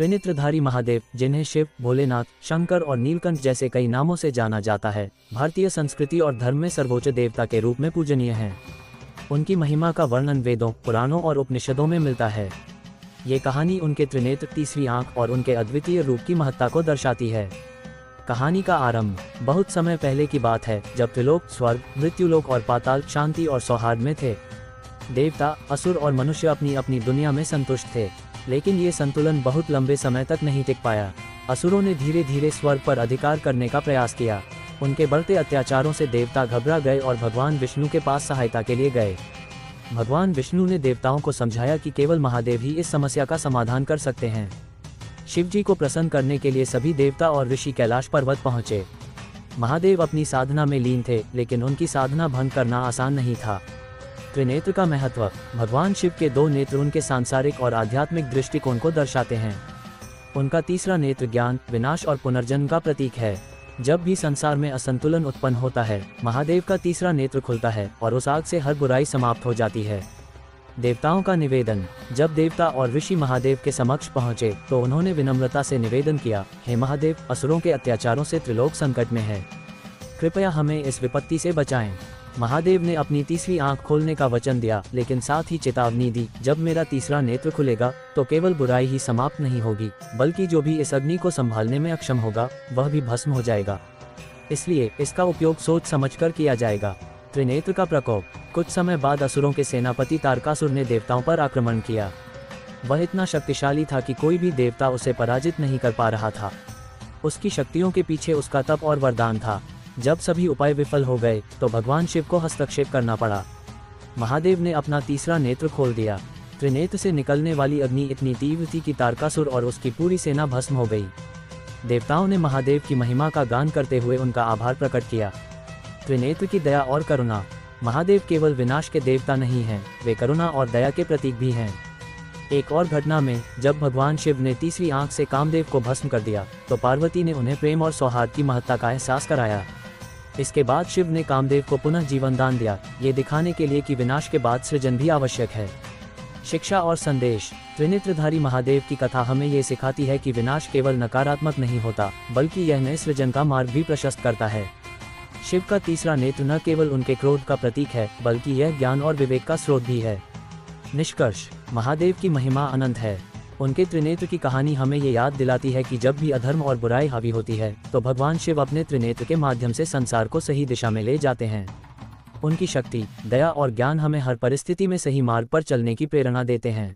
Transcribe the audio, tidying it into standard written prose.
त्रिनेत्रधारी महादेव, जिन्हें शिव, भोलेनाथ, शंकर और नीलकंठ जैसे कई नामों से जाना जाता है, भारतीय संस्कृति और धर्म में सर्वोच्च देवता के रूप में पूजनीय हैं। उनकी महिमा का वर्णन वेदों, पुराणों और उपनिषदों में मिलता है। ये कहानी उनके त्रिनेत्र, तीसरी आंख और उनके अद्वितीय रूप की महत्ता को दर्शाती है। कहानी का आरंभ बहुत समय पहले की बात है, जब त्रिलोक, स्वर्ग, मृत्युलोक और पाताल शांति और सौहार्द में थे। देवता, असुर और मनुष्य अपनी अपनी दुनिया में संतुष्ट थे, लेकिन ये संतुलन बहुत लंबे समय तक नहीं टिक पाया। असुरों ने धीरे धीरे स्वर्ग पर अधिकार करने का प्रयास किया। उनके बढ़ते अत्याचारों से देवता घबरा गए और भगवान विष्णु के पास सहायता के लिए गए। भगवान विष्णु ने देवताओं को समझाया कि केवल महादेव ही इस समस्या का समाधान कर सकते हैं। शिवजी को प्रसन्न करने के लिए सभी देवता और ऋषि कैलाश पर्वत पहुंचे। महादेव अपनी साधना में लीन थे, लेकिन उनकी साधना भंग करना आसान नहीं था। त्रिनेत्र का महत्व। भगवान शिव के दो नेत्र उनके सांसारिक और आध्यात्मिक दृष्टिकोण को दर्शाते हैं। उनका तीसरा नेत्र ज्ञान, विनाश और पुनर्जन्म का प्रतीक है। जब भी संसार में असंतुलन उत्पन्न होता है, महादेव का तीसरा नेत्र खुलता है और उस आग से हर बुराई समाप्त हो जाती है। देवताओं का निवेदन। जब देवता और ऋषि महादेव के समक्ष पहुंचे तो उन्होंने विनम्रता से निवेदन किया, हे महादेव, असुरों के अत्याचारों से त्रिलोक संकट में है, कृपया हमें इस विपत्ति से बचाएं। महादेव ने अपनी तीसरी आंख खोलने का वचन दिया, लेकिन साथ ही चेतावनी दी, जब मेरा तीसरा नेत्र खुलेगा तो केवल बुराई ही समाप्त नहीं होगी, बल्कि जो भी इस अग्नि को संभालने में अक्षम होगा वह भी भस्म हो जाएगा। इसलिए इसका उपयोग सोच समझकर किया जाएगा। त्रिनेत्र का प्रकोप। कुछ समय बाद असुरों के सेनापति तारकासुर ने देवताओं पर आक्रमण किया। वह इतना शक्तिशाली था कि कोई भी देवता उसे पराजित नहीं कर पा रहा था। उसकी शक्तियों के पीछे उसका तप और वरदान था। जब सभी उपाय विफल हो गए तो भगवान शिव को हस्तक्षेप करना पड़ा। महादेव ने अपना तीसरा नेत्र खोल दिया। त्रिनेत्र से निकलने वाली अग्नि इतनी तीव्र थी कि तारकासुर और उसकी पूरी सेना भस्म हो गई। देवताओं ने महादेव की महिमा का गान करते हुए उनका आभार प्रकट किया। त्रिनेत्र की दया और करुणा। महादेव केवल विनाश के देवता नहीं हैं, वे करुणा और दया के प्रतीक भी हैं। एक और घटना में, जब भगवान शिव ने तीसरी आंख से कामदेव को भस्म कर दिया तो पार्वती ने उन्हें प्रेम और सौहार्द की महत्ता का एहसास कराया। इसके बाद शिव ने कामदेव को पुनः जीवन दान दिया, ये दिखाने के लिए कि विनाश के बाद सृजन भी आवश्यक है। शिक्षा और संदेश। त्रिनेत्रधारी महादेव की कथा हमें ये सिखाती है कि विनाश केवल नकारात्मक नहीं होता, बल्कि यह नए सृजन का मार्ग भी प्रशस्त करता है। शिव का तीसरा नेत्र न केवल उनके क्रोध का प्रतीक है, बल्कि यह ज्ञान और विवेक का स्रोत भी है। निष्कर्ष। महादेव की महिमा अनंत है। उनके त्रिनेत्र की कहानी हमें ये याद दिलाती है कि जब भी अधर्म और बुराई हावी होती है तो भगवान शिव अपने त्रिनेत्र के माध्यम से संसार को सही दिशा में ले जाते हैं। उनकी शक्ति, दया और ज्ञान हमें हर परिस्थिति में सही मार्ग पर चलने की प्रेरणा देते हैं।